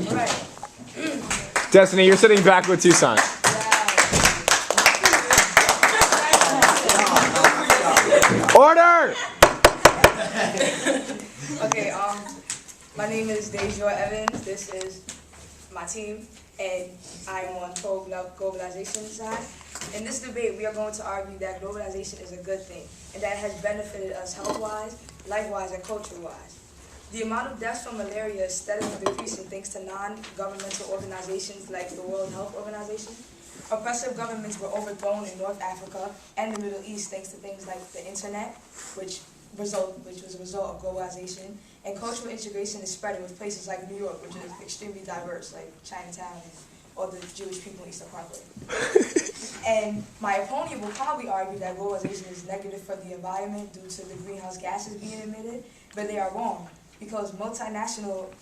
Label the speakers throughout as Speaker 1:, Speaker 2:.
Speaker 1: Right.
Speaker 2: Destiny, you're sitting back with Tucson. Order!
Speaker 1: Okay, my name is Dejoy Evans. This is my team, and I'm on pro-globalization side. In this debate, we are going to argue that globalization is a good thing, and that it has benefited us health-wise, life-wise, and culture-wise. The amount of deaths from malaria is steadily decreasing thanks to non-governmental organizations like the World Health Organization. Oppressive governments were overthrown in North Africa and the Middle East thanks to things like the internet, which was a result of globalization. And cultural integration is spreading with places like New York, which is extremely diverse, like Chinatown and all the Jewish people in Eastern Parkway. And my opponent will probably argue that globalization is negative for the environment due to the greenhouse gases being emitted, but they are wrong, because multinational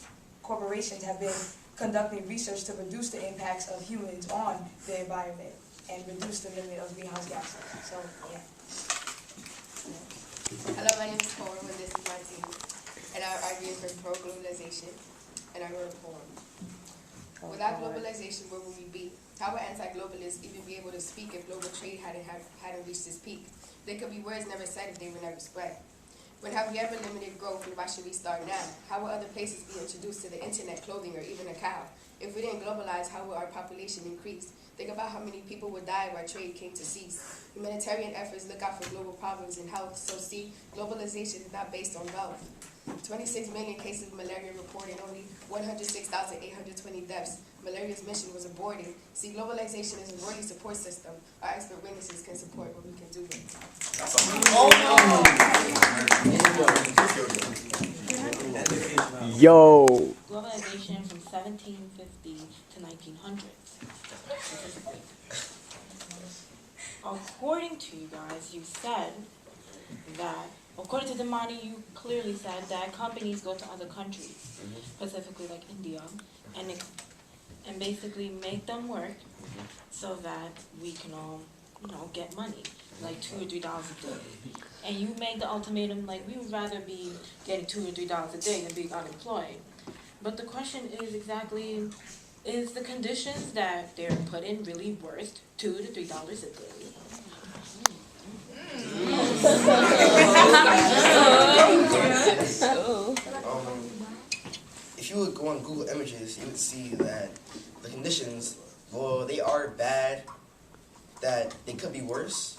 Speaker 1: corporations have been conducting research to reduce the impacts of humans on the environment and reduce the limit of greenhouse gases. So, yeah.
Speaker 3: Hello, my name is Corum, and this is my team. And I argue for pro-globalization, and I wrote a poem. Without globalization, where would we be? How would anti-globalists even be able to speak if global trade hadn't reached its peak? There could be words never said if they were never spread. When have we ever limited growth, and why should we start now? How will other places be introduced to the internet, clothing, or even a cow? If we didn't globalize, how will our population increase? Think about how many people would die if our trade came to cease. Humanitarian efforts look out for global problems in health. So see, globalization is not based on wealth. 26 million cases of malaria reported, only 106,820 deaths. Malaria's mission was aborted. See, globalization is a worthy support system. Our expert witnesses can support what we can do.
Speaker 2: Yo.
Speaker 4: Globalization from 1750 to 1900. Specifically. According to you guys, you said that, according to the money, you clearly said that companies go to other countries, specifically like India, and basically make them work so that we can all, get money, like $2 or $3 a day. And you made the ultimatum, like, we would rather be getting $2 or $3 a day than being unemployed. But the question is exactly, is the conditions that they're put in really worth $2 to $3 a day?
Speaker 5: If you would go on Google Images, you would see that the conditions, well, they are bad, that they could be worse,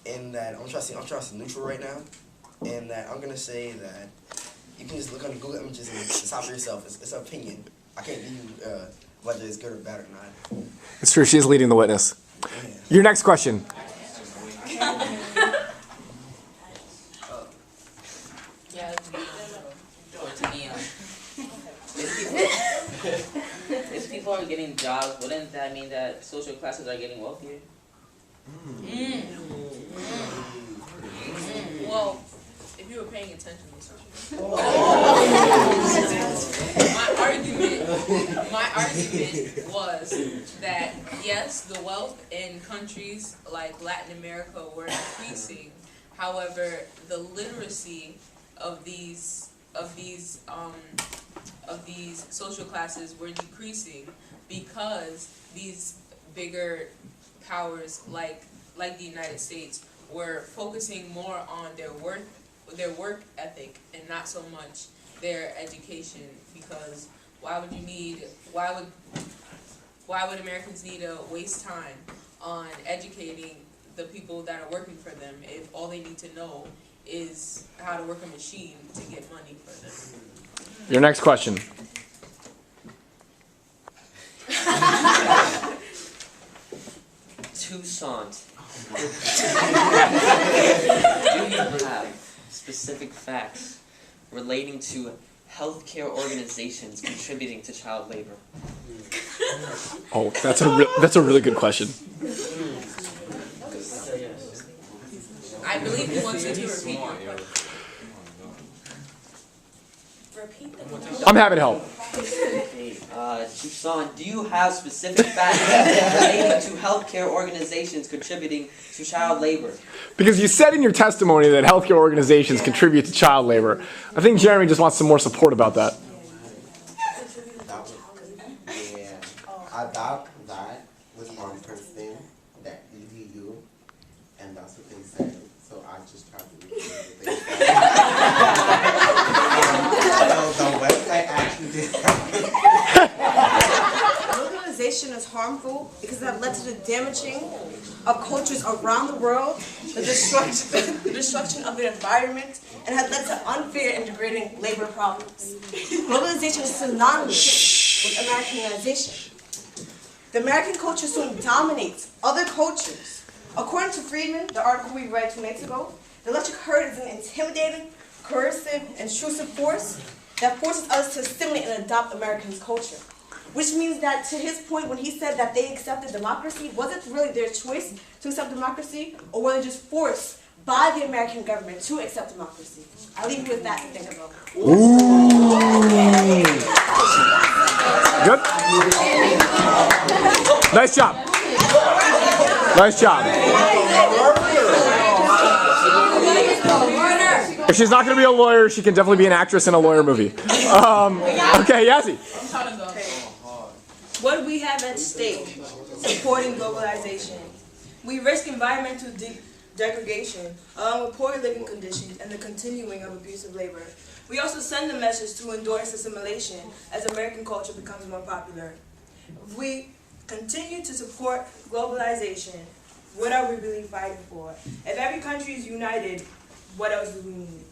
Speaker 5: and that I'm trying to stay neutral right now, and that I'm gonna say that you can just look on Google Images and decide for yourself. It's an opinion. I can't give you whether it's good or bad or not.
Speaker 2: It's true, she's leading the witness.
Speaker 5: Yeah.
Speaker 2: Your next question.
Speaker 6: If people are getting jobs, wouldn't that mean that social classes are getting wealthier?
Speaker 7: Well, if you were paying attention to my argument was that yes, the wealth in countries like Latin America were increasing. However, the literacy of these social classes were decreasing because these bigger powers like the United States were focusing more on their work ethic and not so much their education, because why would Americans need to waste time on educating the people that are working for them if all they need to know is how to work a machine to get money for them?
Speaker 2: Your next question.
Speaker 6: Tucson. Do you have specific facts relating to healthcare organizations contributing to child labor?
Speaker 2: Oh, that's a really good question.
Speaker 7: I believe he wants you to repeat your question. Repeat the question.
Speaker 2: I'm happy to help.
Speaker 6: Tucson, do you have specific facts relating to healthcare organizations contributing to child labor?
Speaker 2: Because you said in your testimony that healthcare organizations contribute to child labor. I think Jeremy just wants some more support about that.
Speaker 8: harmful because it has led to the damaging of cultures around the world, the destruction of the environment, and has led to unfair and degrading labor problems. Globalization is synonymous with Americanization. The American culture soon dominates other cultures. According to Friedman, the article we read 2 nights ago, the electric herd is an intimidating, coercive, intrusive force that forces us to assimilate and adopt American culture. Which means that, to his point, when he said that they accepted democracy, was it really their choice to accept democracy, or were they just forced by the American government to accept democracy? I'll leave you with that to think about.
Speaker 2: Good. Nice job. Nice job. If she's not going to be a lawyer, she can definitely be an actress in a lawyer movie. Okay, Yazzie.
Speaker 1: What do we have at stake supporting globalization? We risk environmental degradation, along with poor living conditions and the continuing of abusive labor. We also send a message to endorse assimilation as American culture becomes more popular. If we continue to support globalization, what are we really fighting for? If every country is united, what else do we need?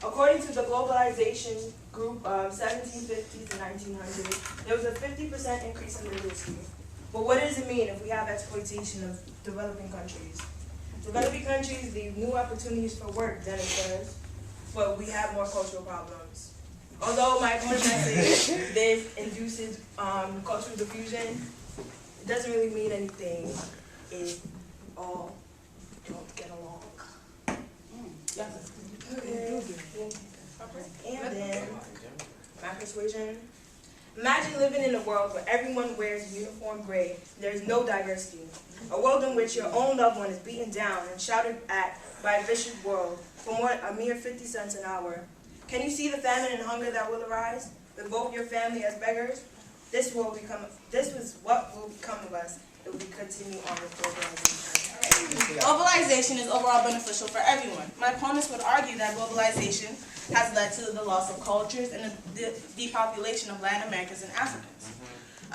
Speaker 1: According to the Globalization Group of 1750s to 1900s, there was a 50% increase in literacy. But what does it mean if we have exploitation of developing countries? Developing countries leave new opportunities for work, then it says, but we have more cultural problems. Although my opponent might say this induces cultural diffusion, it doesn't really mean anything if all don't get along. And then, my persuasion. Imagine living in a world where everyone wears uniform gray, there is no diversity. A world in which your own loved one is beaten down and shouted at by a vicious world for a mere 50 cents an hour. Can you see the famine and hunger that will arise? With both your family as beggars? This is what will become of us if we continue on with globalization.
Speaker 8: Globalization is overall beneficial for everyone. My opponents would argue that globalization has led to the loss of cultures and the depopulation of Latin Americans and Africans.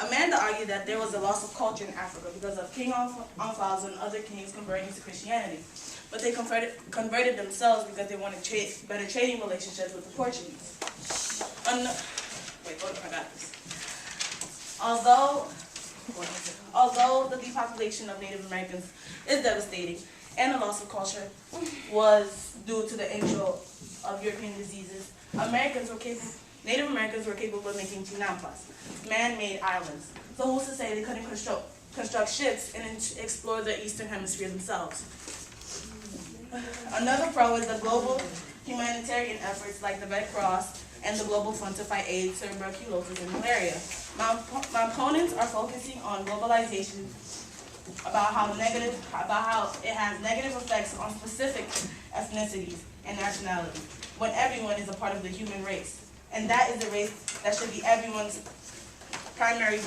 Speaker 8: Amanda argued that there was a loss of culture in Africa because of King Alfonso and other kings converting to Christianity. But they converted themselves because they wanted better trading relationships with the Portuguese. Although the depopulation of Native Americans is devastating, and the loss of culture was due to the intro of European diseases, Native Americans were capable of making tinampas, man-made islands. So who's to say they couldn't construct ships and explore the Eastern Hemisphere themselves? Another pro is the global humanitarian efforts like the Red Cross and the Global Fund to fight AIDS, tuberculosis, and malaria. My opponents are focusing on globalization about how it has negative effects on specific ethnicities and nationality, when everyone is a part of the human race. And that is the race that should be everyone's primary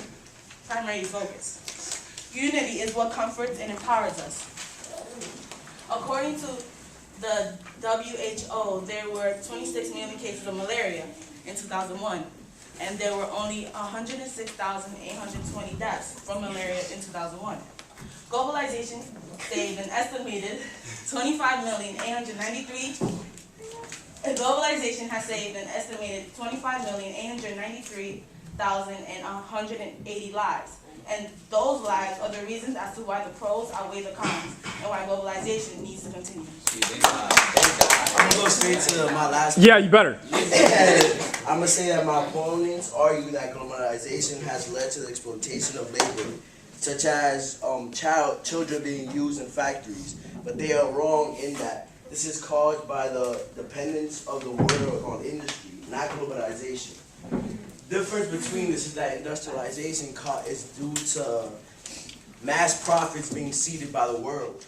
Speaker 8: focus. Unity is what comforts and empowers us. According to the WHO, there were 26 million cases of malaria in 2001, and there were only 106,820 deaths from malaria in 2001. Globalization saved an estimated 25,893,000 lives. And those lives are the reasons as to why the pros outweigh the cons and why globalization needs to continue.
Speaker 5: I'm gonna go straight to my last.
Speaker 2: Yeah, you better.
Speaker 5: I'm gonna say that my opponents argue that globalization has led to the exploitation of labor, such as children being used in factories. But they are wrong in that this is caused by the dependence of the world on industry, not globalization. Difference between this is that industrialization is due to mass profits being seeded by the world.